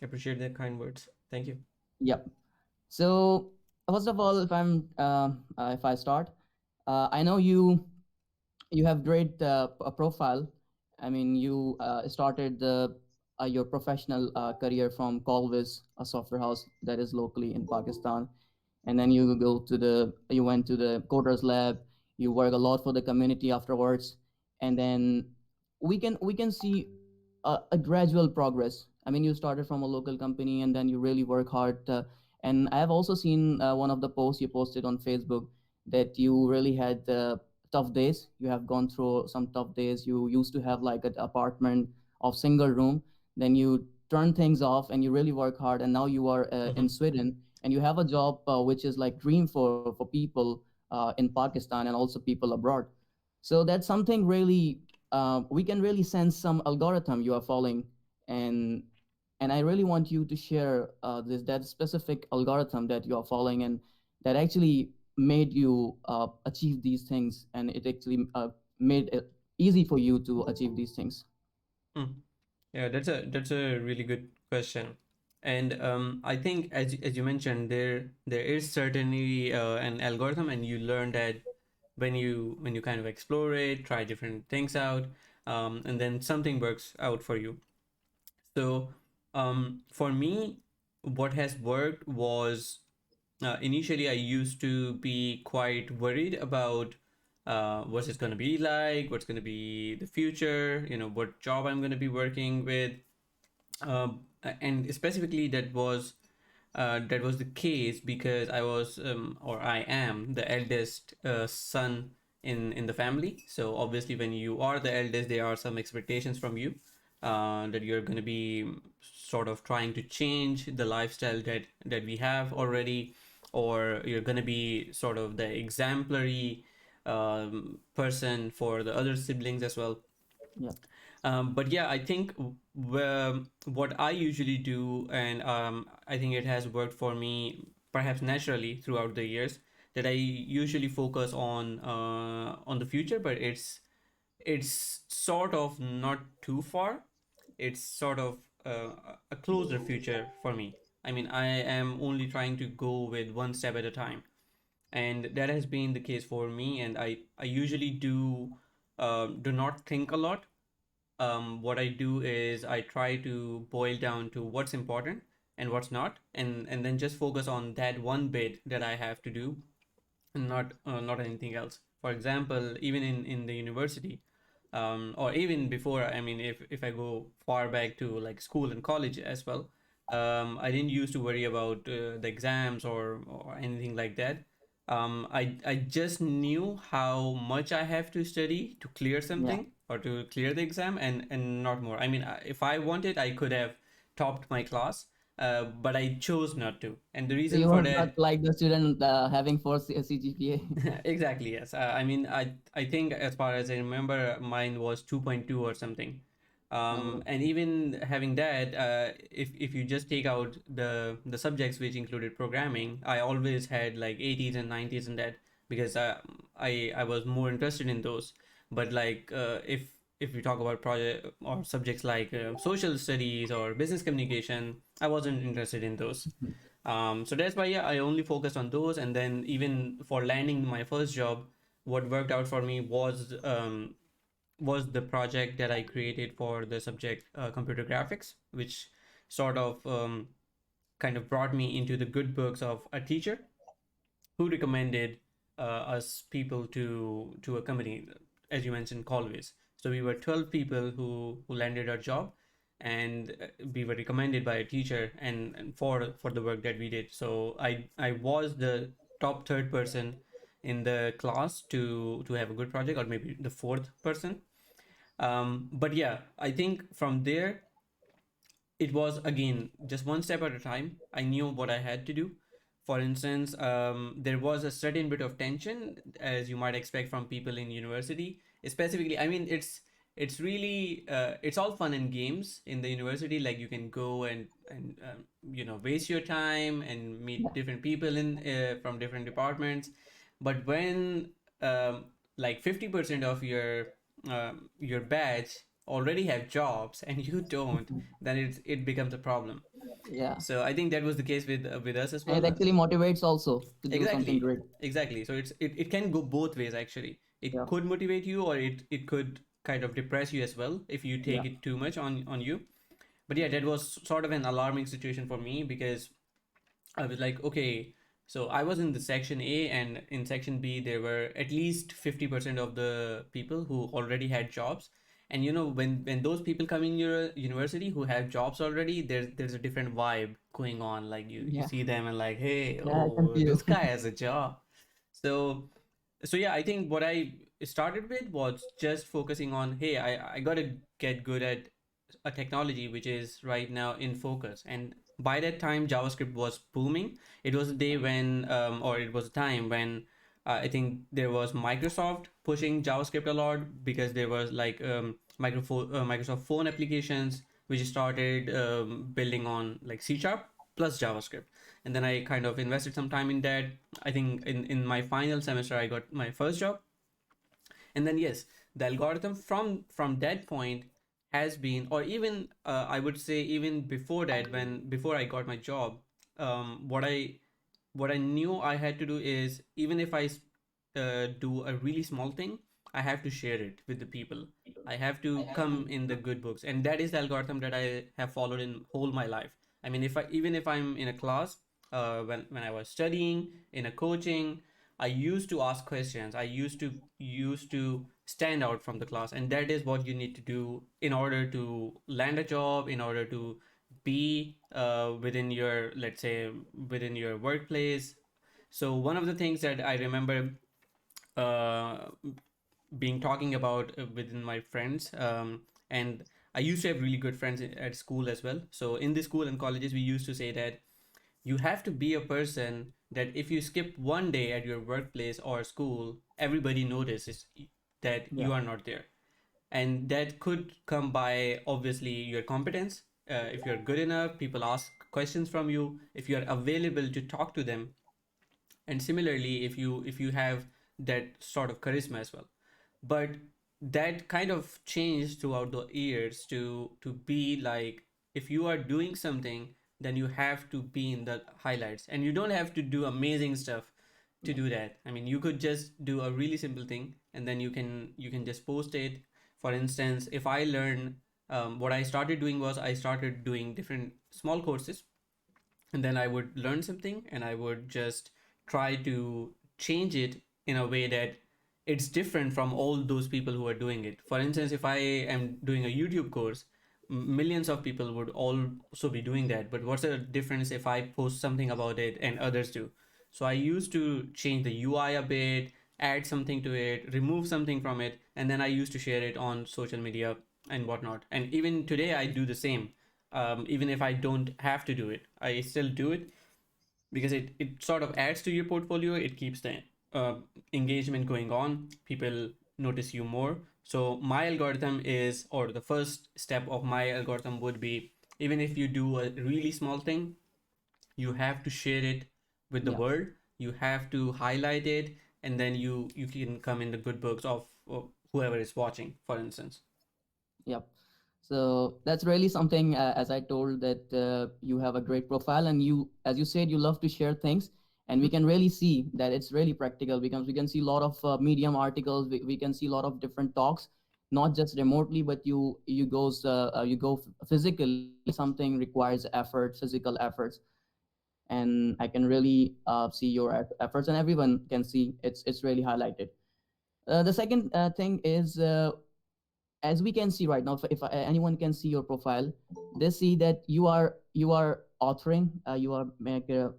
Appreciate the kind words. Thank you. Yep. So first of all, if I start, I know you have great a profile. I mean, you started your professional career from Colvis, a software house that is locally in Pakistan, and then you went to the Coders Lab. You work a lot for the community afterwards, and then we can see a gradual progress. I mean, you started from a local company, and then you really work hard. And I have also seen one of the posts you posted on Facebook that you really had tough days. You have gone through some tough days. You used to have like an apartment of single room, then you turn things off and you really work hard, and now you are in Mm-hmm. Sweden, and you have a job which is like dream for people in Pakistan and also people abroad. So that's something really we can really sense some algorithm you are following, and I really want you to share this that specific algorithm that you are following, and that actually made you achieve these things, and it actually made it easy for you to achieve these things. Mm. Yeah, that's a really good question. And I think as you mentioned, there is certainly an algorithm, and you learn that when you kind of explore it, try different things out, and then something works out for you. So for me, what has worked was initially I used to be quite worried about what's it going to be like, what's going to be the future, what job I'm going to be working with, and specifically that was the case because I was or I am the eldest son in the family. So obviously, when you are the eldest, there are some expectations from you that you're going to be sort of trying to change the lifestyle that we have already, or you're going to be sort of the exemplary person for the other siblings as well. Yep. But yeah, I think what I usually do, and I think it has worked for me perhaps naturally throughout the years, that I usually focus on the future, but it's sort of not too far. It's sort of a closer future for me. I mean, I am only trying to go with one step at a time, and that has been the case for me. And I usually do not think a lot. What I do is I try to boil down to what's important and what's not, and then just focus on that one bit that I have to do, and not anything else. For example, even in the university, or even before, I mean, if I go far back to like school and college as well, I didn't used to worry about the exams or anything like that. I just knew how much I have to study to clear Yeah. something or to clear the exam, and not more. I mean, if I wanted, I could have topped my class, but I chose not to. And the So reason you for were not that, like the student having four CGPA. exactly, yes. I mean, I think as far as I remember, mine was 2.2 or something. Oh, And even having that, if you just take out the subjects which included programming, I always had like 80s and 90s in that because I was more interested in those. But like if we talk about project or subjects like social studies or business communication, I wasn't interested in those. So that's why, yeah, I only focused on those. And then even for landing my first job, what worked out for me was the project that I created for the subject computer graphics, which sort of kind of brought me into the good books of a teacher who recommended us people to a company, as you mentioned, Callways. So we were 12 people who landed our job, and we were recommended by a teacher, and for the work that we did. So I was the top third person in the class to have a good project, or maybe the fourth person. But yeah, I think from there it was again just one step at a time. I knew what I had to do. For instance, there was a certain bit of tension, as you might expect from people in university. Specifically, I mean, it's really it's all fun and games in the university. Like you can go and waste your time and meet yeah. different people in from different departments. But when like 50% of your batch already have jobs and you don't, then it becomes a problem. Yeah. So I think that was the case with us as And it well. actually motivates also to do something Exactly, great. exactly. So it can go both ways actually. It Yeah. could motivate you, or it could kind of depress you as well if you Yeah. take it too much on you. But yeah, that was sort of an alarming situation for me because I was like, okay, so I was in the section A, and in section B, there were at least 50% of the people who already had jobs. And you know, when those people come in your university who have jobs already, there's a different vibe going on. Like you Yeah. see them and like, hey, Yeah, I can oh, feel. this guy has a job. So yeah, I think what I started with was just focusing on, hey, I gotta get good at a technology which is right now in focus. And by that time, JavaScript was booming. It was a day when, or it was a time when I think there was Microsoft pushing JavaScript a lot because there was like Microsoft phone applications which started building on like C Sharp plus JavaScript. And then I kind of invested some time in that. I think in my final semester, I got my first job. And then yes, the algorithm from that point has been, or even I would say even before that, when before I got my job, what I knew I had to do is, even if I do a really small thing, I have to share it with the people. I have to come in the good books, and that is the algorithm that I have followed in whole my life. I mean, if I even if I'm in a class, when I was studying in a coaching, I used to ask questions. I used to stand out from the class, and that is what you need to do in order to land a job, in order to be within your, let's say, within your workplace. So one of the things that I remember uh, being talking about within my friends, and I used to have really good friends at school as well. So in the school and colleges, we used to say that you have to be a person that if you skip one day at your workplace or school, everybody notices that you Yeah. are not there. And that could come by obviously your competence. If you're good enough, people ask questions from you. If you're available to talk to them, and similarly if you have that sort of charisma as well. But that kind of changed throughout the years to be like, if you are doing something, then you have to be in the highlights, and you don't have to do amazing stuff to Yeah. do that. I mean, you could just do a really simple thing, and then you can just post it. For instance, if I learn, what I started doing was I started doing different small courses, and then I would learn something and I would just try to change it in a way that it's different from all those people who are doing it. For instance, if I am doing a YouTube course, millions of people would also be doing that. But what's the difference if I post something about it and others do? So I used to change the UI a bit, add something to it, remove something from it, and then I used to share it on social media and whatnot. And even today, I do the same. Even if I don't have to do it, I still do it because it sort of adds to your portfolio. It keeps the uh, engagement going on. People notice you more. So my algorithm is, or the first step of my algorithm would be, even if you do a really small thing, you have to share it with the Yeah. world. You have to highlight it, and then you can come in the good books of whoever is watching, for instance. Yep. So that's really something, as I told, that you have a great profile, and you, as you said, you love to share things, and we Mhm. can really see that it's really practical because we can see a lot of medium articles. We can see a lot of different talks, not just remotely, but you go physically. Something requires effort, physical efforts, and I can really see your efforts, and everyone can see it's really highlighted. The second thing is, as we can see right now, if anyone can see your profile, they see that you are authoring, you are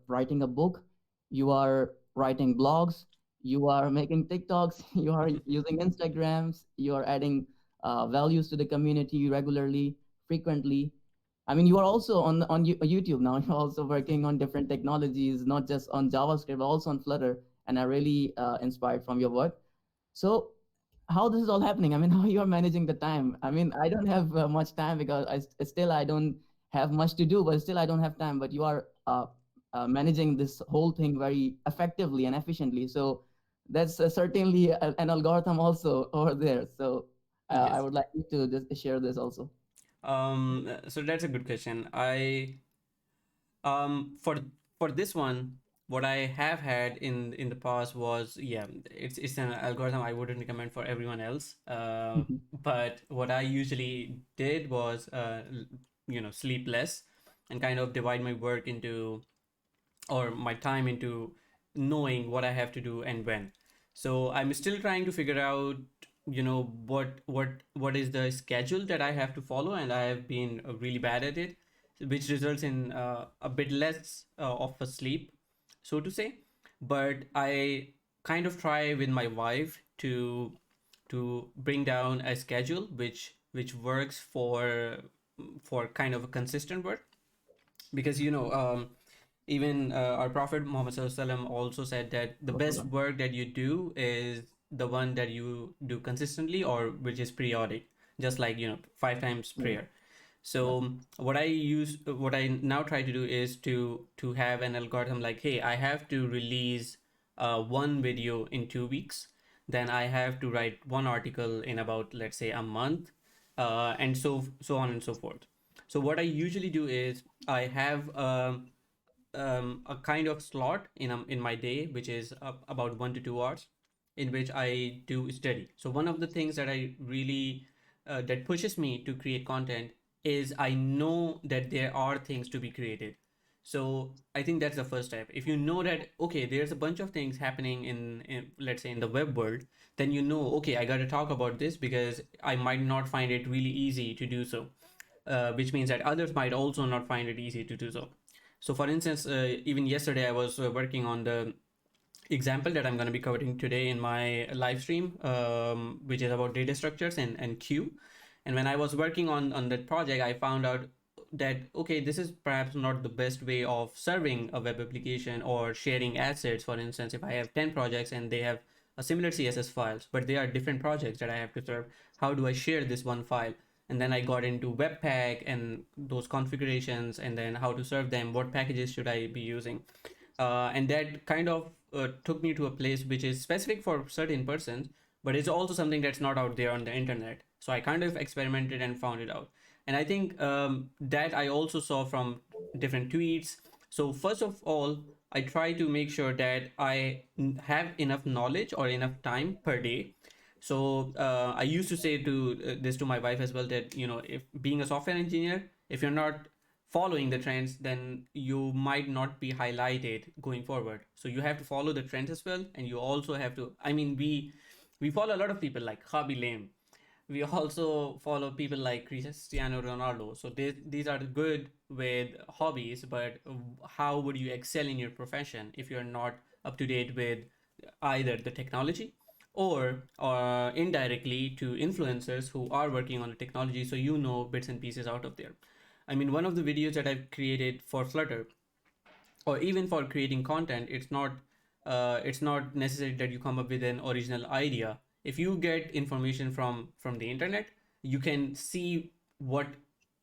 writing a book, you are writing blogs, you are making TikToks, you are using Instagrams, you are adding values to the community regularly, frequently. I mean, you are also on YouTube now. You're also working on different technologies, not just on JavaScript, but also on Flutter, and I really inspired from your work. So how this is all happening? I mean, how you are managing the time? I mean, I don't have much time because I don't have much to do, but still I don't have time. But you are managing this whole thing very effectively and efficiently. So that's certainly an algorithm also over there. So I Yes. would like you to just share this also. So that's a good question. For this one, what I have had in the past was, yeah, it's an algorithm I wouldn't recommend for everyone else. But what I usually did was, sleep less and kind of divide my work into, or my time into, knowing what I have to do and when. So I'm still trying to figure out, what is the schedule that I have to follow, and I have been really bad at it, which results in a bit less of a sleep, so to say. But I kind of try with my wife to bring down a schedule which works for kind of a consistent work, because even our prophet Muhammad SAW also said that the best Wassalam. work that you do is the one that you do consistently, or which is periodic, just like 5 times Yeah. prayer. Yeah. So what I now try to do is to have an algorithm like, hey, I have to release one video in 2 weeks, then I have to write one article in about, let's say, a month, and so on and so forth. So what I usually do is I have a kind of slot in my day, which is about 1 to 2 hours, in which I do study. So one of the things that I really that pushes me to create content is I know that there are things to be created. So I think that's the first step. If you know that, okay, there's a bunch of things happening in, let's say, in the web world, then okay, I got to talk about this because I might not find it really easy to do so, which means that others might also not find it easy to do so. So, for instance, even yesterday I was working on the example that I'm going to be covering today in my live stream, which is about data structures and queue. And when I was working on that project, I found out that, okay, this is perhaps not the best way of serving a web application or sharing assets. For instance, if I have 10 projects and they have a similar CSS files, but they are different projects that I have to serve, how do I share this one file? And then I got into Webpack and those configurations, and then how to serve them, what packages should I be using. And that kind of took me to a place which is specific for certain persons, but it's also something that's not out there on the internet. So I kind of experimented and found it out. And I think that I also saw from different tweets. So first of all, I try to make sure that have enough knowledge or enough time per day. So I used to say this to my wife as well, that if being a software engineer, if you're not following the trends, then you might not be highlighted going forward. So you have to follow the trends as well, and you also have to. I mean, we follow a lot of people like Hobby Lame. We also follow people like Cristiano Ronaldo. So these are good with hobbies, but how would you excel in your profession if you're not up to date with either the technology, or indirectly to influencers who are working on the technology, so bits and pieces out of there. I mean, one of the videos that I've created for Flutter, or even for creating content, it's not necessary that you come up with an original idea. If you get information from the internet, you can see what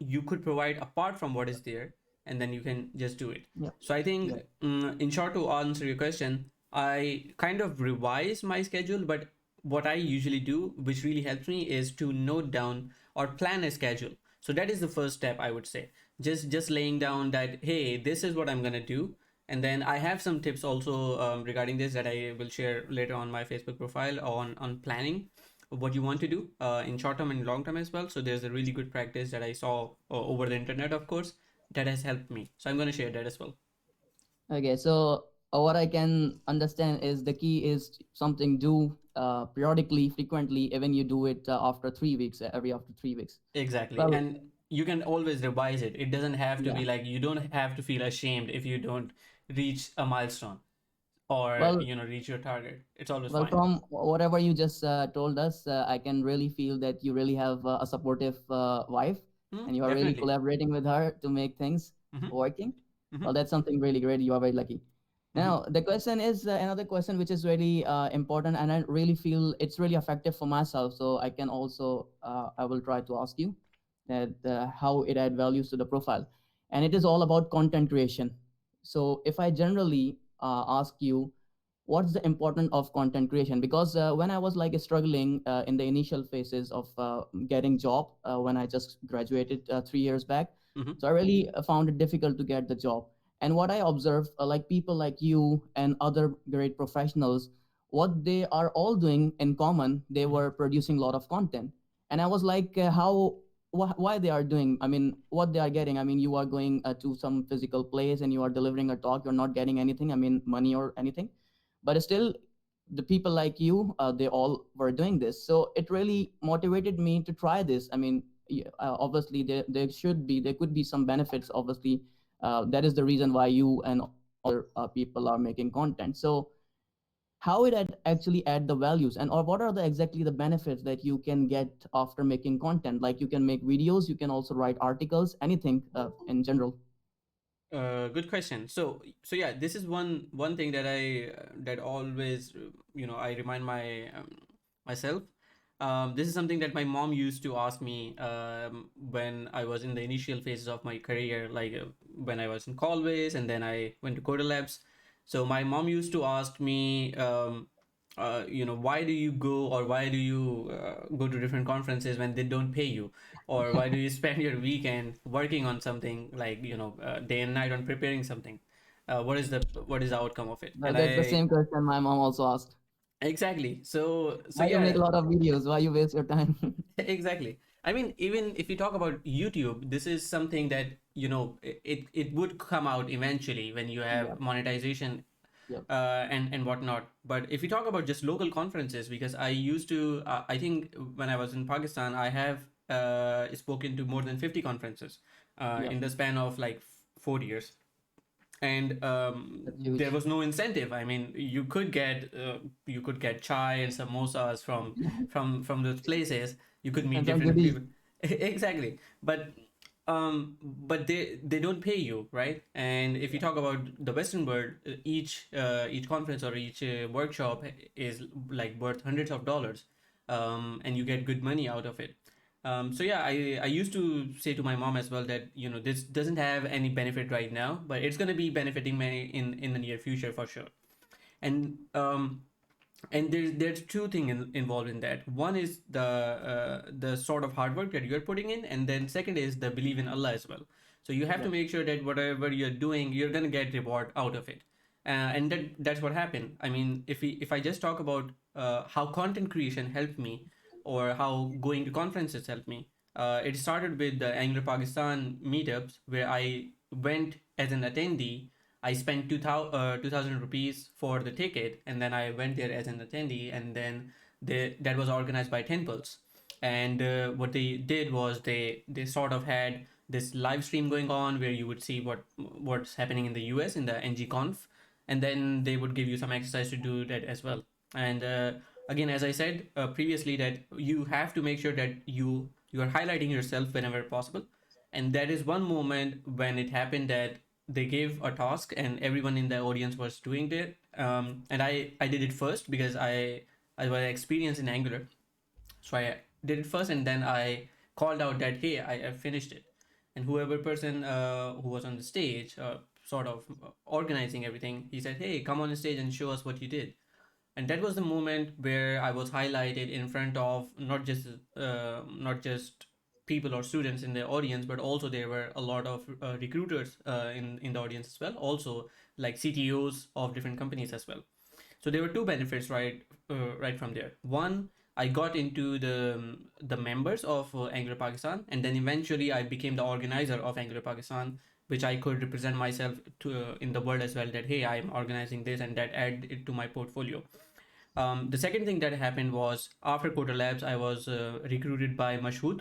you could provide apart from what is there, and then you can just do it. Yeah. So I think, Yeah. in short, to answer your question, I kind of revise my schedule, but what I usually do, which really helps me, is to note down or plan a schedule. So that is the first step, I would say. Just laying down that, hey, this is what I'm gonna do. And then I have some tips also, regarding this, that I will share later on my Facebook profile on planning what you want to do in short term and long term as well. So there's a really good practice that I saw over the internet, of course, that has helped me. So I'm going to share that as well. Okay, so what I can understand is the key is something do periodically, frequently, even you do it after 3 weeks, every after 3 weeks. Exactly. Well, And you can always revise it. It doesn't have to yeah. be like, you don't have to feel ashamed if you don't reach a milestone, or Well, reach your target. It's always well, fine. from whatever you just told us, I can really feel that you really have a supportive wife, and you are really Definitely. collaborating with her to make things Hmm. working. Hmm. Well, that's something really great. You are very lucky. Hmm. Now, the question is another question which is really important, and I really feel it's really effective for myself. So I can also, I will try to ask you that how it add values to the profile, and it is all about content creation. So if I generally ask you, what's the importance of content creation. Because when I was like struggling in the initial phases of getting job, when I just graduated 3 years back, Mm-hmm. so I really found it difficult to get the job. And what I observe, like people like you and other great professionals, what they are all doing in common, they Mm-hmm. were producing a lot of content. And I was like, how, why they are doing, I mean, what they are getting. I mean, you are going to some physical place and you are delivering a talk, you're not getting anything, I mean, money or anything. But still, the people like you, they all were doing this, so it really motivated me to try this. I mean, obviously there should be, there could be some benefits, obviously. That is the reason why you and other people are making content. So how it actually add the values, and or what are the exactly the benefits that you can get after making content? Like, you can make videos, you can also write articles, anything in general. Good question. So yeah, this is one thing that that always I remind myself. This is something that my mom used to ask me when I was in the initial phases of my career, like when I was in Colways and then I went to Coda Labs. So my mom used to ask me, why do you go, or why do you go to different conferences when they don't pay you, or why do you spend your weekend working on something, like day and night on preparing something? What is the outcome of it? And That's the I same question my mom also asked. exactly. So Why you make yeah. a lot of videos? Why you waste your time? Exactly. I mean, even if you talk about YouTube, this is something that it would come out eventually when you have Yep, monetization yep, and whatnot. But if you talk about just local conferences, because I used to, I think when I was in Pakistan, I have spoken to more than 50 conferences yep. in the span of like 4 years. And That's there huge. was no incentive. I mean, you could get chai and samosas from those places. You could meet And some different goodies. people. Exactly. But they don't pay you, right? And if you talk about the Western world, each conference or each workshop is like worth hundreds of dollars, and you get good money out of it. So yeah, I used to say to my mom as well that this doesn't have any benefit right now, but it's gonna be benefiting me in the near future for sure. And there's two things involved in that. One is the sort of hard work that you're putting in, and then second is the belief in Allah as well. So you have to Yep, make sure that whatever you're doing, you're gonna get reward out of it. And that's what happened. I mean, if I just talk about how content creation helped me, or how going to conferences helped me, it started with the Angular Pakistan meetups, where I went as an attendee. I spent 2,000 rupees for the ticket, and then I went there as an attendee, and then that was organized by Temples. And what they did was they sort of had this live stream going on, where you would see what's happening in the US in the NG-Conf, and then they would give you some exercise to do that as well. And again, as I said previously, that you have to make sure that you are highlighting yourself whenever possible. And that is one moment when it happened that they gave a task and everyone in the audience was doing it, and I did it first because I was experienced in Angular. So I did it first, and then I called out that, hey, I finished it. And whoever person who was on the stage, sort of organizing everything, he said, hey, come on the stage and show us what you did. And that was the moment where I was highlighted in front of not just people or students in the audience, but also there were a lot of recruiters in the audience as well, also like CTOs of different companies as well. So there were two benefits, right from there. One, I got into the members of Angular Pakistan, and then eventually I became the organizer of Angular Pakistan, which I could represent myself to in the world as well. That, hey, I am organizing this, and that added it to my portfolio. The second thing that happened was, after Coder Labs, I was recruited by Mashhood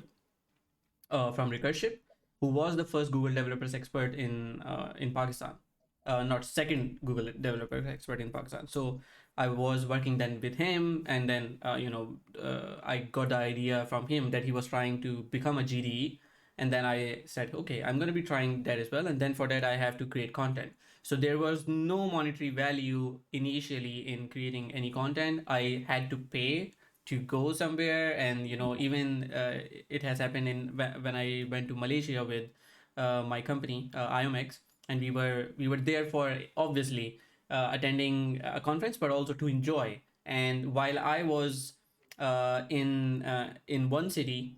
from Recursive, who was the first Google developers expert in Pakistan, not second Google developer expert in Pakistan. So I was working then with him, and then I got the idea from him that he was trying to become a GDE, and then I said, okay, I'm going to be trying that as well, and then for that I have to create content. So there was no monetary value initially in creating any content. I had to pay to go somewhere, and even it has happened in when I went to Malaysia with my company, IOMX, and we were there for, obviously, attending a conference, but also to enjoy. And while I was in one city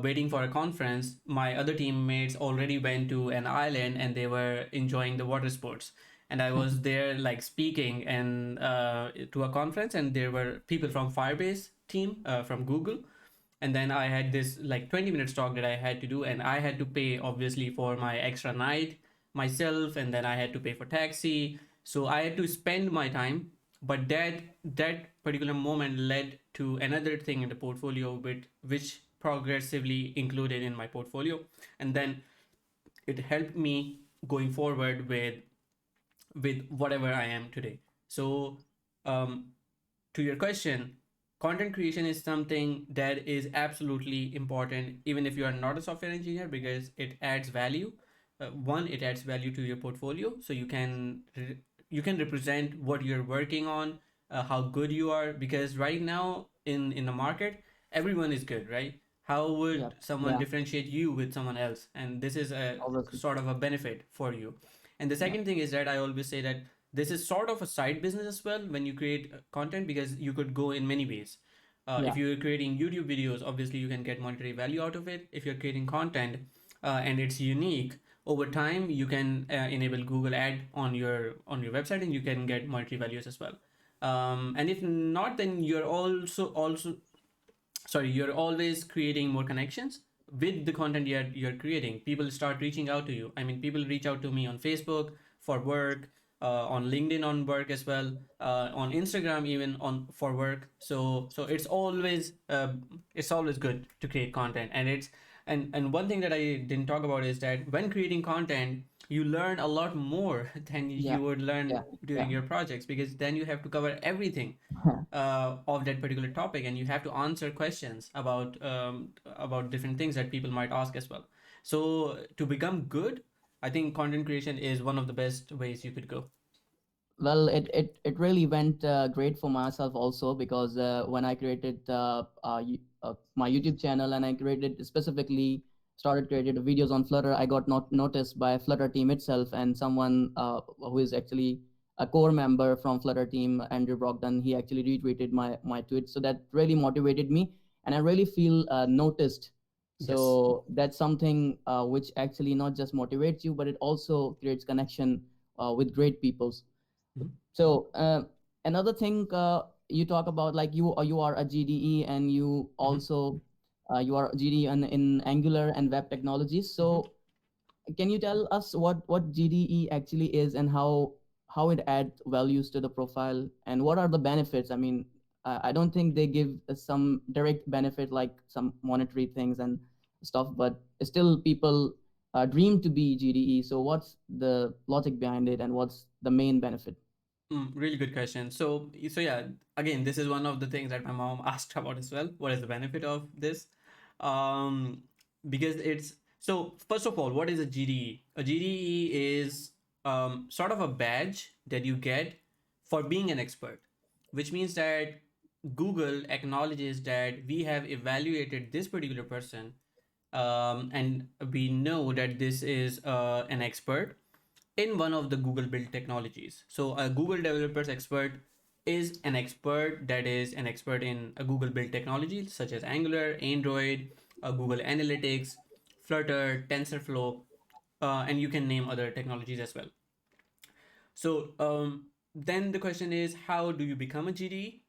waiting for a conference, my other teammates already went to an island and they were enjoying the water sports. And I was there like speaking and to a conference, and there were people from Firebase team from Google, and then I had this like 20 minutes talk that I had to do, and I had to pay obviously for my extra night myself, and then I had to pay for taxi, so I had to spend my time. But that particular moment led to another thing in the portfolio which progressively included in my portfolio, and then it helped me going forward with whatever I am today. So um, to your question, content creation is something that is absolutely important, even if you are not a software engineer, because it adds value. One, it adds value to your portfolio, so you can represent what you're working on, how good you are. Because right now in the market, everyone is good, right? How Yeah, would someone yeah, differentiate you with someone else? And this is a obviously. sort of a benefit for you. And the Yeah, second thing is that I always say that this is sort of a side business as well when you create content, because you could go in many ways. If yeah, you're creating YouTube videos, obviously you can get monetary value out of it. If you're creating content and it's unique, over time you can enable Google Ad on your website, and you can get monetary values as well. And if not, then you're also sorry, you're always creating more connections with the content you're creating. People start reaching out to you. I mean, people reach out to me on Facebook for work, on LinkedIn on work as well, on Instagram even on for work. So it's always good to create content. And it's and one thing that I didn't talk about is that when creating content, you learn a lot more than yeah, you would learn yeah, during yeah. your projects, because then you have to cover everything of that particular topic, and you have to answer questions about different things that people might ask as well. So to become good, I think content creation is one of the best ways you could go. Well, it really went great for myself also, because when I created my YouTube channel, and I created specifically started created videos on Flutter, I got not noticed by Flutter team itself, and someone who is actually a core member from Flutter team, Andrew Brogdon, he actually retweeted my tweet, so that really motivated me, and I really feel noticed. Yes. So that's something which actually not just motivates you, but it also creates connection with great people. Mhm. So another thing you talk about, like you are a GDE, and you Mhm. also you are GDE in Angular and web technologies. Mhm. So can you tell us what GDE actually is, and how it adds values to the profile, and what are the benefits? I mean, I don't think they give some direct benefit like some monetary things and stuff, but still people dream to be GDE. So what's the logic behind it, and what's the main benefit? Really good question. So yeah, again, this is one of the things that my mom asked about as well. What is the benefit of this? Um, because it's so first of all, what is a GDE? A GDE is sort of a badge that you get for being an expert, which means that Google acknowledges that we have evaluated this particular person, and we know that this is an expert in one of the Google built technologies. So a Google developers expert is an expert that is an expert in a Google built technology such as Angular, Android, Google Analytics, Flutter, TensorFlow, and you can name other technologies as well. So then the question is, how do you become a GDE?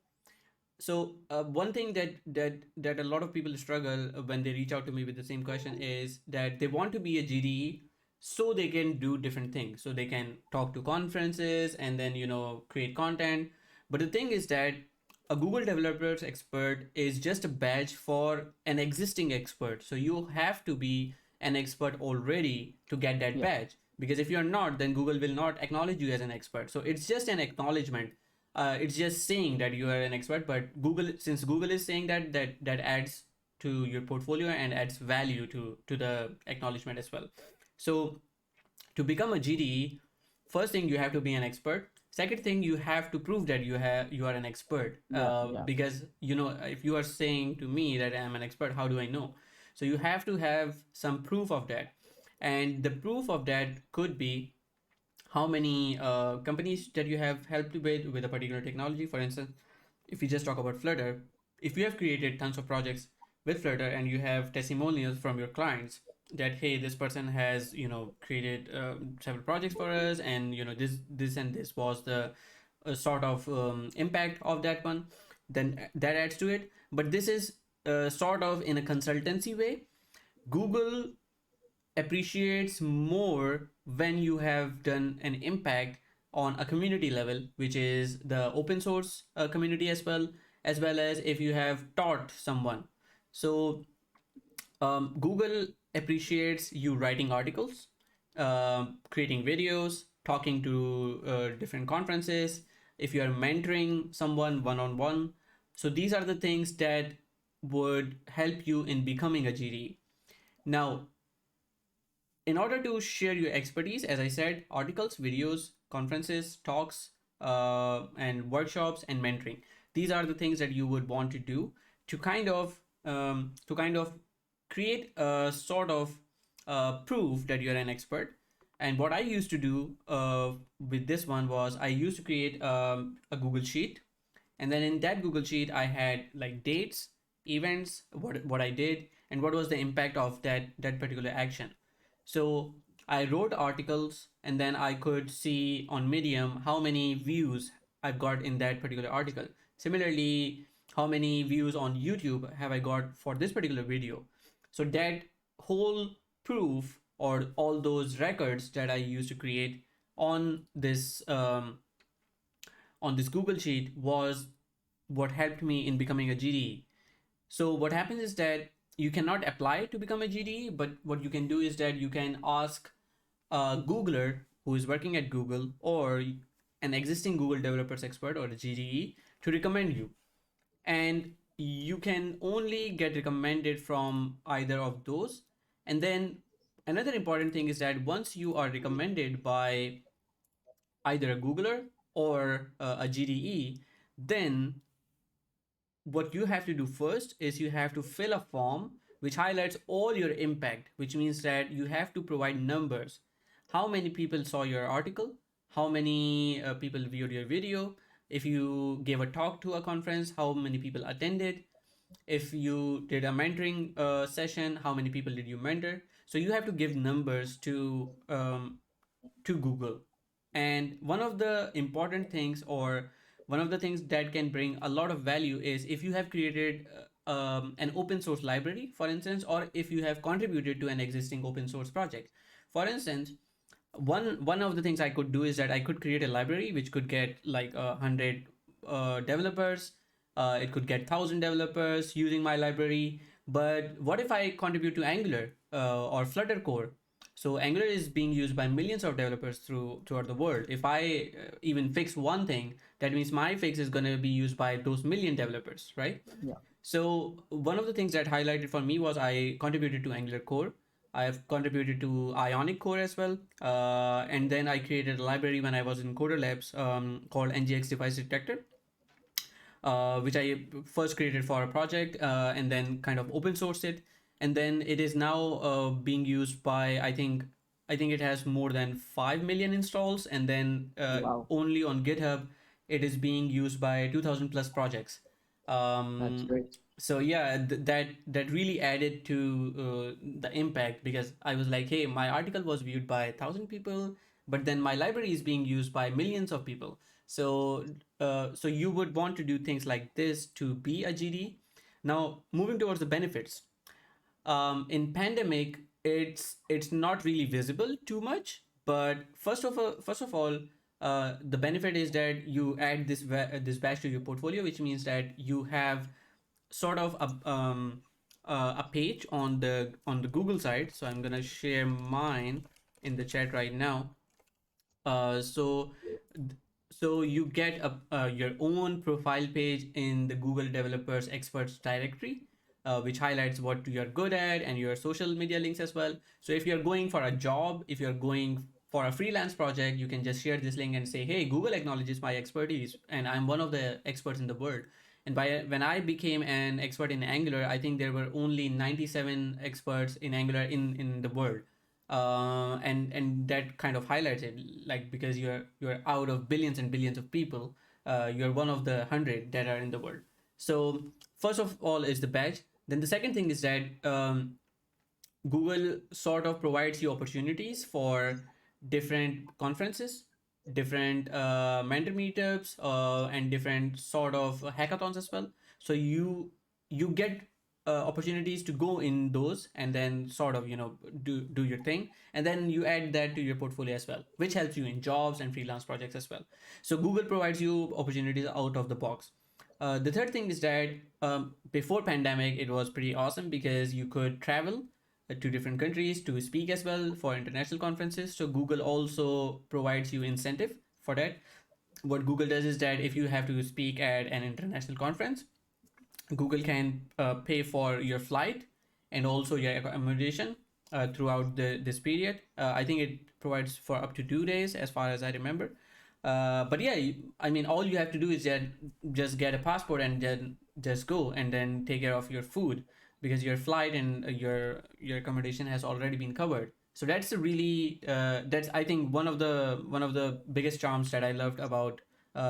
So one thing that a lot of people struggle when they reach out to me with the same question is that they want to be a GDE so they can do different things. So they can talk to conferences and then create content. But the thing is that a Google developers expert is just a badge for an existing expert. So you have to be an expert already to get that Yeah, badge. Because if you're not, then Google will not acknowledge you as an expert. So it's just an acknowledgement. It's just saying that you are an expert. But Google, since Google is saying that adds to your portfolio and adds value to the acknowledgement as well. So to become a GDE, first thing, you have to be an expert. Second thing, you have to prove that you are an expert. yeah, yeah, Because if you are saying to me that I'm an expert, how do I know? So you have to have some proof of that, and the proof of that could be how many companies that you have helped with a particular technology. For instance, if we just talk about Flutter, if you have created tons of projects with Flutter and you have testimonials from your clients that hey, this person has created several projects for us, and this and this was the sort of impact of that one, then that adds to it. But this is sort of in a consultancy way. Google appreciates more when you have done an impact on a community level, which is the open source community, as well as if you have taught someone. So Google appreciates you writing articles, creating videos, talking to different conferences, if you are mentoring someone one on one. So these are the things that would help you in becoming a GD. Now, in order to share your expertise, as I said, articles, videos, conferences, talks, and workshops and mentoring. These are the things that you would want to do to kind of create a sort of proof that you're an expert. And what I used to do with this one was I used to create a Google Sheet, and then in that Google Sheet I had like dates, events, what I did, and what was the impact of that particular action. So I wrote articles, and then I could see on Medium how many views I've got in that particular article. Similarly, how many views on YouTube have I got for this particular video. So that whole proof, or all those records that I used to create on this Google Sheet, was what helped me in becoming a GDE. So what happens is that you cannot apply to become a GDE, but what you can do is that you can ask a Googler who is working at Google, or an existing Google developers expert or a GDE, to recommend you. And you can only get recommended from either of those. And then another important thing is that once you are recommended by either a Googler or a GDE, then what you have to do first is you have to fill a form which highlights all your impact, which means that you have to provide numbers. How many people saw your article? How many people viewed your video? If you gave a talk to a conference, how many people attended? If you did a mentoring session, how many people did you mentor? So you have to give numbers to Google. And one of the important things, or one of the things that can bring a lot of value, is if you have created an open source library, for instance, or if you have contributed to an existing open source project. For instance, one of the things I could do is that I could create a library which could get like 100 developers. It could get 1,000 developers using my library. But what if I contribute to Angular or Flutter core? So Angular is being used by millions of developers throughout the world. If I even fix one thing, that means my fix is going to be used by those million developers, right? Yeah. So one of the things that highlighted for me was I contributed to Angular core. I've contributed to Ionic core as well, and then I created a library when I was in Coder Labs called NGX Device Detector, which I first created for a project and then kind of open sourced it, and then it is now being used by I think it has more than 5 million installs, and then Wow. only on GitHub it is being used by 2,000 plus projects. That's Um, great. so yeah, that really added to the impact, because I was like, hey, my article was viewed by 1,000 people, but then my library is being used by millions of people. So you would want to do things like this to be a GD. Now, moving towards the benefits, in pandemic, it's not really visible too much. But first of all, the benefit is that you add this badge to your portfolio, which means that you have sort of a page on the Google side. So I'm gonna share mine in the chat right now. So you get your own profile page in the Google Developers Experts directory, which highlights what you're good at and your social media links as well. So if you're going for a job, if you're going for a freelance project, you can just share this link and say, hey, Google acknowledges my expertise and I'm one of the experts in the world. And when I became an expert in Angular, I think there were only 97 experts in Angular in the world. and that kind of highlights it, like because you're out of billions and billions of people, you're one of the 100 that are in the world. So first of all is the badge. Then the second thing is that Google sort of provides you opportunities for different conferences, different mentor meetups, and different sort of hackathons as well. So you get opportunities to go in those and then sort of do your thing, and then you add that to your portfolio as well, which helps you in jobs and freelance projects as well. So Google provides you opportunities out of the box. The third thing is that before pandemic, it was pretty awesome because you could travel to different countries to speak as well for international conferences. So Google also provides you incentive for that. What Google does is that if you have to speak at an international conference, Google can pay for your flight and also your accommodation throughout this period. I think it provides for up to 2 days, as far as I remember. But yeah, I mean, all you have to do is just get a passport and then just go and then take care of your food, because your flight and your accommodation has already been covered. So that's a really that's, I think, one of the biggest charms that I loved about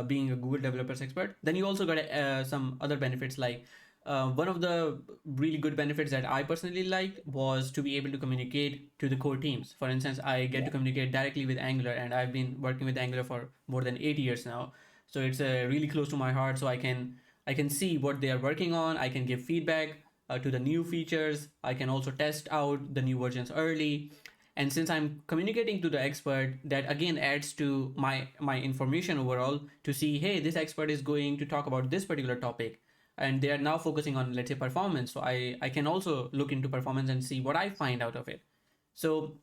being a Google developers expert. Then you also got some other benefits, like one of the really good benefits that I personally liked was to be able to communicate to the core teams. For instance, I get to communicate directly with Angular, and I've been working with Angular for more than 8 years now. So it's really close to my heart. So I can see what they are working on. I can give feedback to the new features. I can also test out the new versions early. And since I'm communicating to the expert, that again adds to my information overall to see, hey, this expert is going to talk about this particular topic, and they are now focusing on, let's say, performance. So I can also look into performance and see what I find out of it. So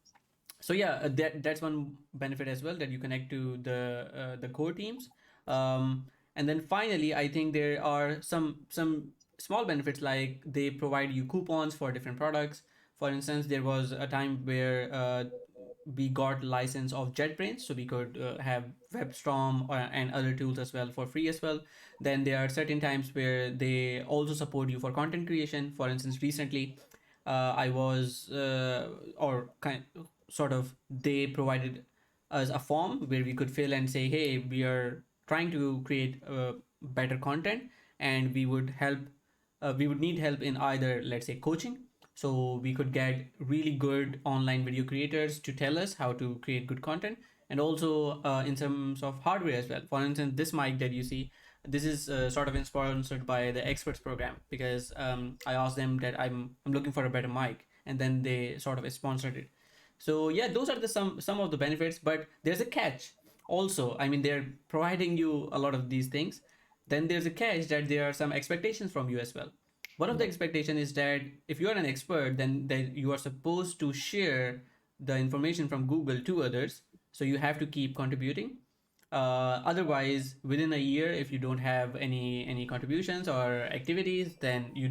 yeah, that's one benefit as well, that you connect to the core teams. And then finally, I think there are some small benefits, like they provide you coupons for different products. For instance, there was a time where we got license of JetBrains, so we could have WebStorm and other tools as well for free as well. Then there are certain times where they also support you for content creation. For instance, recently I was or kind sort of they provided us a form where we could fill and say, hey, we are trying to create better content, and we would need help in either, let's say, coaching. So we could get really good online video creators to tell us how to create good content, and also in terms of hardware as well. For instance, this mic that you see, this is sort of sponsored by the experts program, because I asked them that I'm looking for a better mic, and then they sort of sponsored it. So yeah, those are the some of the benefits, but there's a catch also. I mean, they're providing you a lot of these things. Then there's a catch that there are some expectations from you as well. One of the Yeah. expectation is that if you are an expert, then you are supposed to share the information from Google to others. So you have to keep contributing. Otherwise, within a year, if you don't have any contributions or activities, then you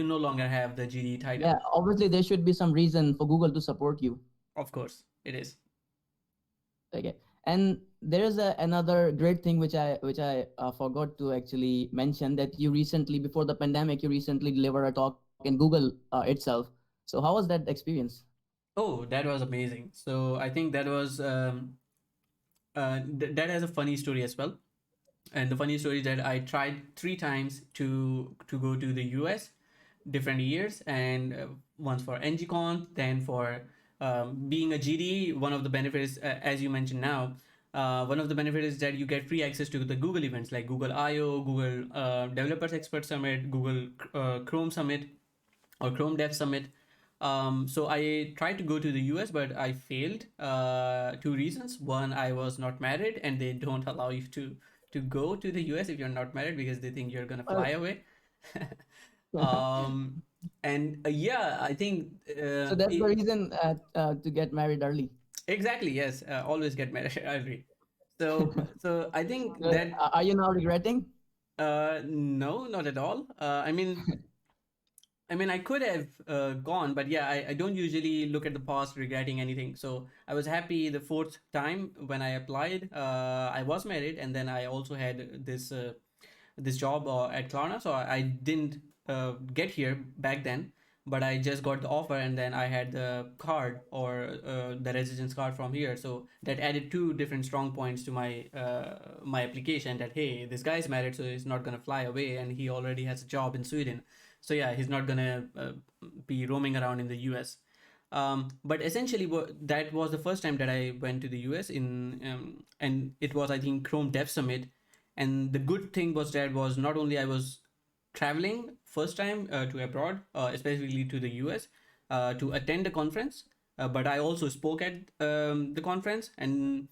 no longer have the GD title. Yeah, obviously there should be some reason for Google to support you. Of course, it is. Okay, and there is another great thing which I forgot to actually mention, that you recently, before the pandemic, you recently delivered a talk in Google itself. So how was that experience? Oh, that was amazing. So I think that was that has a funny story as well. And the funny story is that I tried 3 times to go to the US, different years, and once for NGCon, then for being a GD. One of the benefits, as you mentioned now, one of the benefits is that you get free access to the Google events like Google I/O, Google Developers Expert Summit, Google Chrome Summit, or Chrome Dev Summit. So I tried to go to the US, but I failed. 2 reasons. One, I was not married, and they don't allow you to go to the US if you're not married, because they think you're gonna fly away. um, and yeah, I think So that's the reason to get married early. exactly, yes. Always get married early. So I think So, that are you now regretting? no, not at all. I mean, I could have gone, but yeah, I don't usually look at the past regretting anything. So I was happy the fourth time when I applied. I was married, and then I also had this job at Klarna, so I didn't get here back then. but I just got the offer, and then I had the card, or the residence card from here. So that added two different strong points to my application. That hey, this guy's married, so he's not gonna fly away, and he already has a job in Sweden. So yeah, he's not gonna be roaming around in the U.S. But essentially, that was the first time that I went to the US and it was, I think, Chrome Dev Summit. And the good thing was that was not only I was traveling first time to abroad, especially to the US, to attend the conference, but I also spoke at the conference, and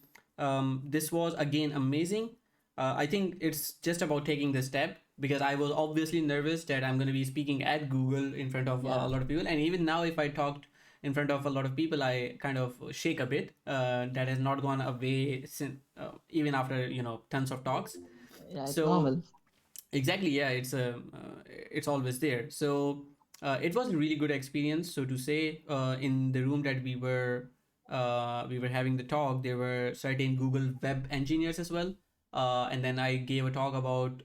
this was again amazing. I think it's just about taking the step, because I was obviously nervous that I'm going to be speaking at Google in front of a Yeah. lot of people, and even now, if I talked in front of a lot of people, I kind of shake a bit. That has not gone away since, even after tons of talks. Yeah, it's So normal. exactly, yeah, it's always there. So it was a really good experience, so to say. In the room that we were having the talk, there were certain Google web engineers as well. And then I gave a talk about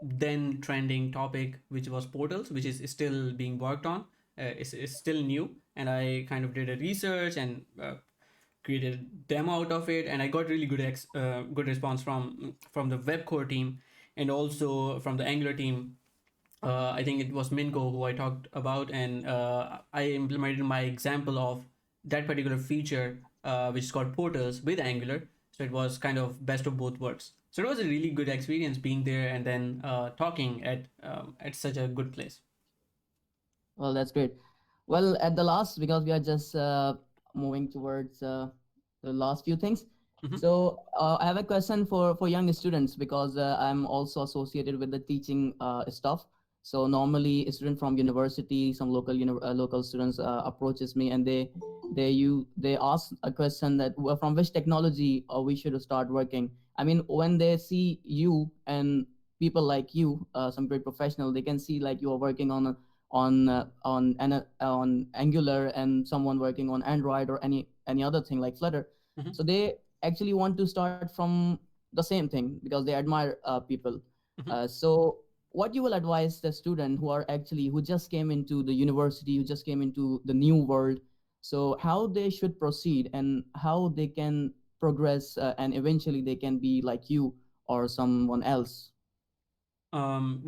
then trending topic, which was portals, which is still being worked on. It's still new, and I kind of did a research and created a demo out of it, and I got really good response from the web core team, and also from the Angular team. I think it was Minko who I talked about, and I implemented my example of that particular feature, which is called portals with Angular. So it was kind of best of both worlds. So it was a really good experience being there, and then talking at such a good place. Well, that's great. Well, at the last, because we are just moving towards the last few things. Mm-hmm, So I have a question for young students, because I'm also associated with the teaching stuff. So normally, a student from university, some local students approaches me, and they ask a question that from which technology we should start working. I mean, when they see you and people like you, some great professional, they can see like you are working on Angular, and someone working on Android or any other thing like Flutter. mm-hmm, So they actually want to start from the same thing because they admire people. mm-hmm. So what you will advise the student who just came into the university, who just came into the new world, so how they should proceed and how they can progress, and eventually they can be like you or someone else.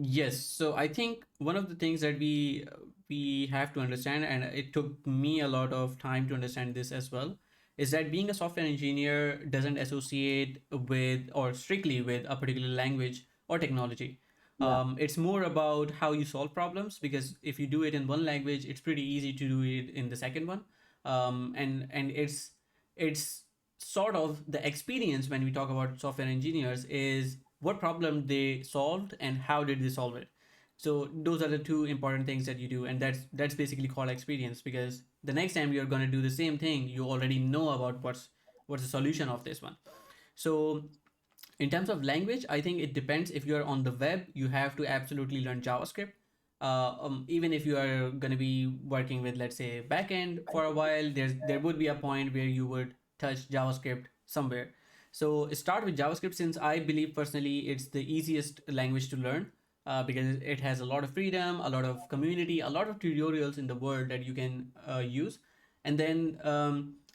Yes. So I think one of the things that we have to understand, and it took me a lot of time to understand this as well, is that being a software engineer doesn't associate with or strictly with a particular language or technology. Yeah. It's more about how you solve problems, because if you do it in one language, it's pretty easy to do it in the second one. And it's sort of the experience when we talk about software engineers is what problem they solved and how did they solve it. So those are the two important things that you do, and that's basically called experience, because the next time you're going to do the same thing, you already know about what's the solution of this one. So in terms of language, I think it depends. If you're on the web, you have to absolutely learn JavaScript. Even if you are going to be working with, let's say, backend for a while, there would be a point where you would touch JavaScript somewhere. So start with JavaScript, since I believe personally it's the easiest language to learn, because it has a lot of freedom, a lot of community, a lot of tutorials in the world that you can use. And then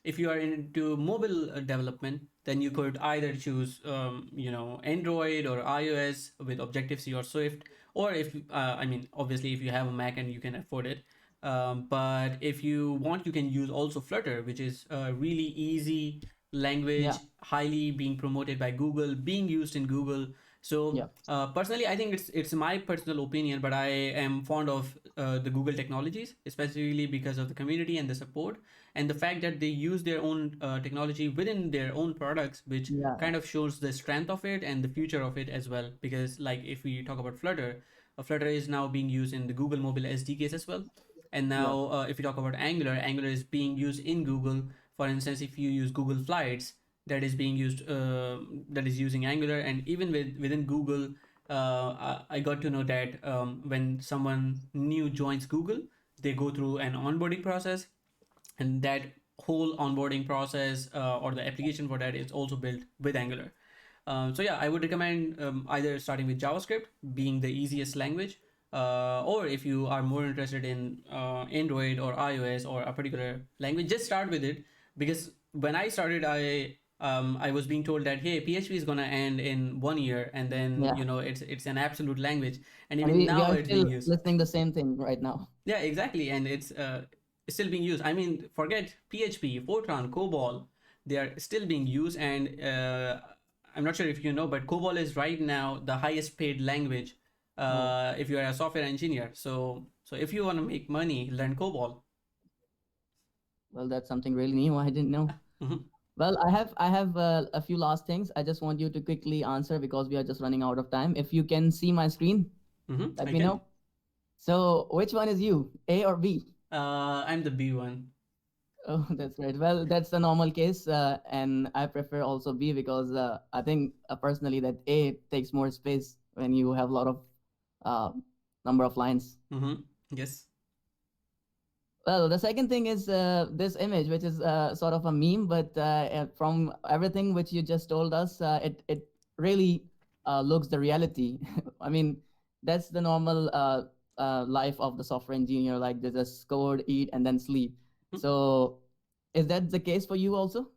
if you are into mobile development, then you could either choose Android or iOS with Objective C or Swift, or if I mean, obviously, if you have a Mac and you can afford it. But if you want, you can use also Flutter, which is a really easy Yeah. language, highly being promoted by Google, being used in Google. So Yeah. personally, I think it's my personal opinion, but I am fond of the Google technologies, especially because of the community and the support, and the fact that they use their own technology within their own products, which Yeah. kind of shows the strength of it and the future of it as well. Because like if we talk about Flutter, Flutter is now being used in the Google mobile SDKs as well. And Yeah. now if we talk about Angular, Angular is being used in Google. For instance, if you use Google Flights, that is being used, that is using Angular. And even within Google, I got to know that when someone new joins Google, they go through an onboarding process, and that whole onboarding process, or the application for that, is also built with Angular. So yeah, I would recommend either starting with JavaScript, being the easiest language, or if you are more interested in Android or iOS or a particular language, just start with it. Because when I started, I was being told that hey, PHP is gonna end in 1 year, and then Yeah, it's an absolute language, and and even we now are it's still being used. listening the same thing right now. Yeah, exactly, and it's still being used. I mean, forget PHP, Fortran, COBOL, they are still being used, and I'm not sure if you know, but COBOL is right now the highest paid language Oh, if you are a software engineer. So if you want to make money, learn COBOL. well, that's something really new. I didn't know. Hmm. Well, I have a few last things. I just want you to quickly answer because we are just running out of time. If you can see my screen, let I me can. know. So, which one is you, A or B? I'm the B one. Oh, that's right. Well, that's the normal case, and I prefer also B because I think personally that A takes more space when you have a lot of uh, number of lines. Yes. Well, the second thing is this image, which is sort of a meme, but from everything which you just told us, it really looks the reality. I mean, that's the normal life of the software engineer. Like they just code, eat, and then sleep. So, is that the case for you also?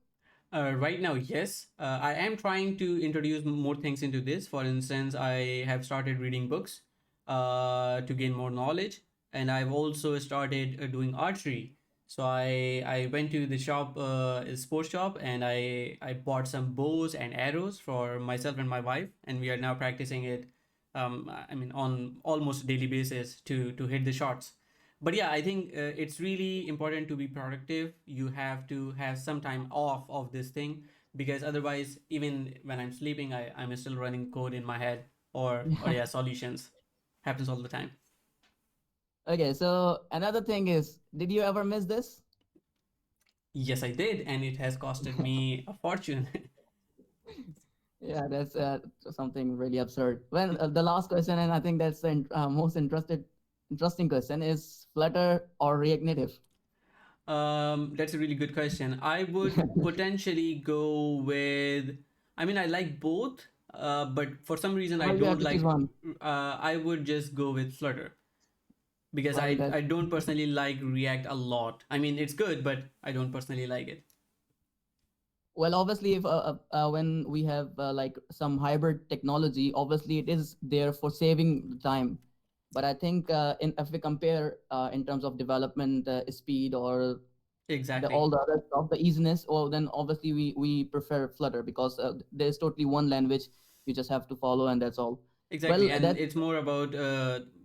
Right now, yes. I am trying to introduce more things into this. For instance, I have started reading books to gain more knowledge, and I've also started doing archery. So I went to the shop, a sports shop, and I bought some bows and arrows for myself and my wife, and we are now practicing it. I mean, on almost daily basis to hit the shots. But yeah, I think it's really important to be productive. You have to have some time off of this thing, because otherwise, even when I'm sleeping, I'm still running code in my head, or yeah, solutions. Happens all the time. Okay, so another thing is, did you ever miss this? Yes, I did, and it has costed me a fortune. Yeah, that's something really absurd. Well, the last question, and I think that's the most interesting question, is Flutter or React Native? That's a really good question. I would potentially go with. I mean, I like both, but for some reason, I Well, you have don't to choose like. one. I would just go with Flutter, because Well, I that's don't personally like React a lot. I mean, it's good, but I don't personally like it. well, obviously, if when we have like some hybrid technology, obviously it is there for saving the time. But I think in if we compare in terms of development speed or all Exactly. the other stuff, the easiness, well, then obviously we prefer Flutter because there's totally one language you just have to follow and that's all. Well, Exactly, and that it's more about,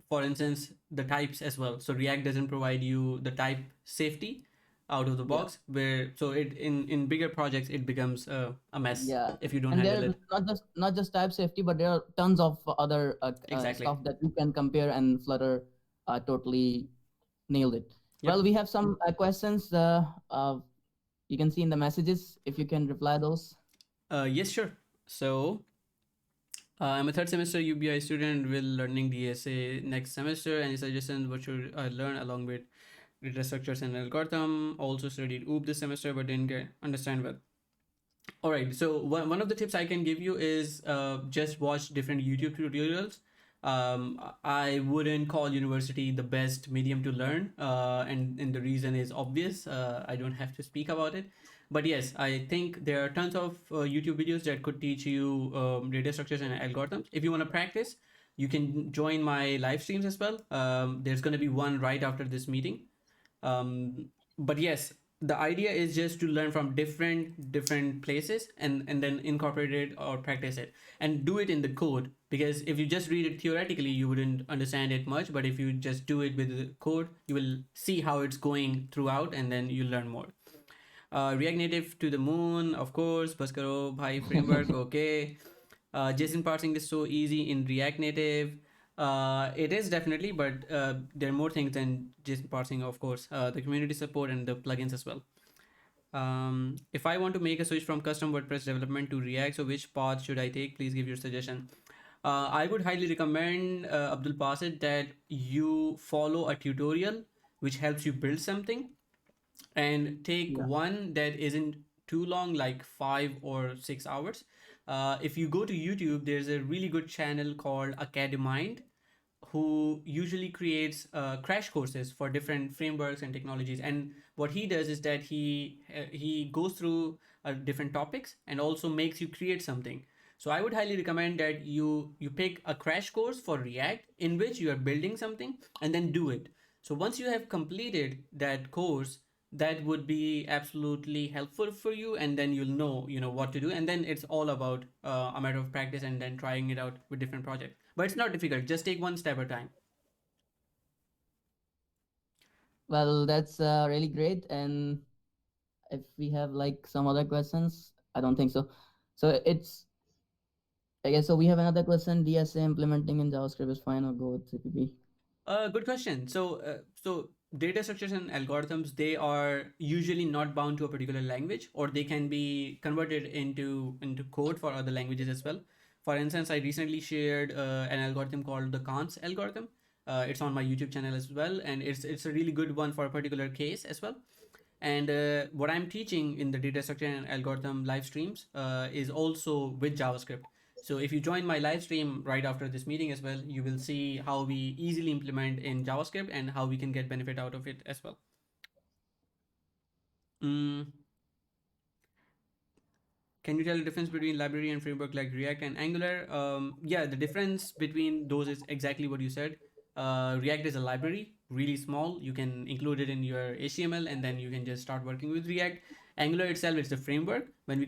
for instance, the types as well. So React doesn't provide you the type safety out of the yeah. box, where so it in bigger projects it becomes a mess Yeah, if you don't and handle there it. not just type safety, but there are tons of other Exactly. stuff that you can compare, and Flutter totally nailed it. Well, Yep. we have some questions. You can see in the messages if you can reply those. Yes, sure. So I'm a third semester UBI student with learning DSA next semester. Any suggestions? What should I learn along with data structures and algorithm? Also studied OOP this semester, but didn't get understand well. All right. So one of the tips I can give you is just watch different YouTube tutorials. I wouldn't call university the best medium to learn, and the reason is obvious. I don't have to speak about it, but yes, I think there are tons of YouTube videos that could teach you data structures and algorithms. If you want to practice, you can join my live streams as well. There's going to be one right after this meeting. But yes, the idea is just to learn from different places, and then incorporate it or practice it and do it in the code, because if you just read it theoretically you wouldn't understand it much, but if you just do it with the code you will see how it's going throughout, and then you learn more. React Native to the moon, of course. Bas karo bhai framework, okay. JSON parsing is so easy in React Native. It is definitely, but there are more things than JSON parsing, of course. The community support and the plugins as well. If I want to make a switch from custom WordPress development to React, so which path should I take? Please give your suggestion. I would highly recommend, Abdul Basit, that you follow a tutorial which helps you build something, and take Yeah. one that isn't too long, like 5 or 6 hours. If you go to YouTube, there's a really good channel called Academind, who usually creates crash courses for different frameworks and technologies. And what he does is that he goes through different topics and also makes you create something. So I would highly recommend that you pick a crash course for React in which you are building something and then do it. So once you have completed that course, that would be absolutely helpful for you, and then you'll know what to do, and then it's all about a matter of practice and then trying it out with different projects. But it's not difficult, just take one step at a time. Well, that's really great. And if we have like some other questions, I don't think so. So it's, I guess, so we have another question. DSA implementing in JavaScript is fine or go with CPP? Good question. So data structures and algorithms, they are usually not bound to a particular language, or they can be converted into code for other languages as well. For instance, I recently shared an algorithm called the Kant's algorithm. It's on my YouTube channel as well, and it's a really good one for a particular case as well. And what I'm teaching in the data structure and algorithm live streams is also with JavaScript. So if you join my live stream right after this meeting as well, you will see how we easily implement in JavaScript and how we can get benefit out of it as well. Mm, can you tell the difference between library and framework like React and Angular? Yeah, the difference between those is exactly what you said. React is a library, really small. You can include it in your HTML, and then you can just start working with React. Angular itself is the framework. When we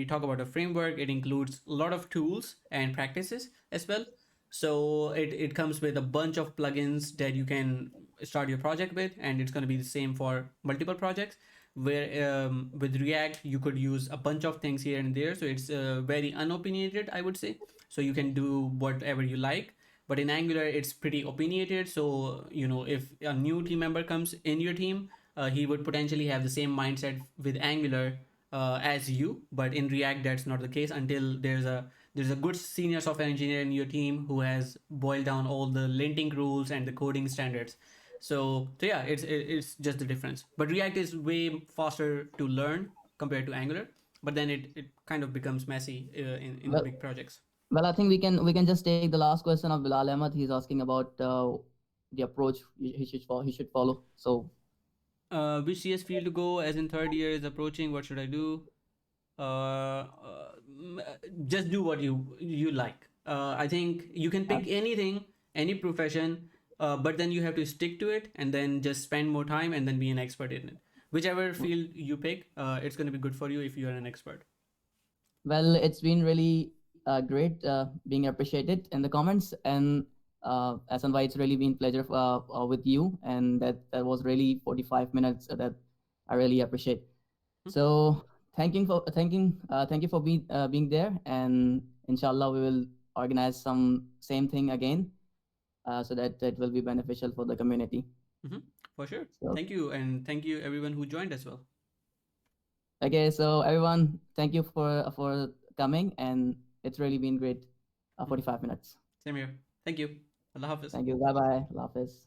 talk about a framework, it includes a lot of tools and practices as well. So it comes with a bunch of plugins that you can start your project with, and it's going to be the same for multiple projects. Where with React you could use a bunch of things here and there, so it's very unopinionated, I would say. So you can do whatever you like. But in Angular it's pretty opinionated, so if a new team member comes in your team, he would potentially have the same mindset with Angular as you. But in React that's not the case until there's a good senior software engineer in your team who has boiled down all the linting rules and the coding standards. So yeah, it's just the difference. But React is way faster to learn compared to Angular. But then it kind of becomes messy in the Well, big projects. well, I think we can just take the last question of Bilal Ahmed. He's asking about the approach he should follow. So Which CS field to go? As in third year is approaching, what should I do? uh, uh, just do what you like. I think you can pick anything, any profession, but then you have to stick to it and then just spend more time and then be an expert in it. Whichever field you pick, it's going to be good for you if you are an expert. well, it's been really great being appreciated in the comments. And Ahsan bhai, it's really been pleasure with you, and that was really 45 minutes that I really appreciate. So thank you for being there, and inshallah we will organize some same thing again, so that it will be beneficial for the community. Mm-hmm. For sure. So Thank you, and thank you everyone who joined as well. okay, so everyone, thank you for coming, and it's really been great. Mhm. 45 minutes. Same here. Thank you. Allah Hafiz. Thank you. Bye bye. Allah Hafiz.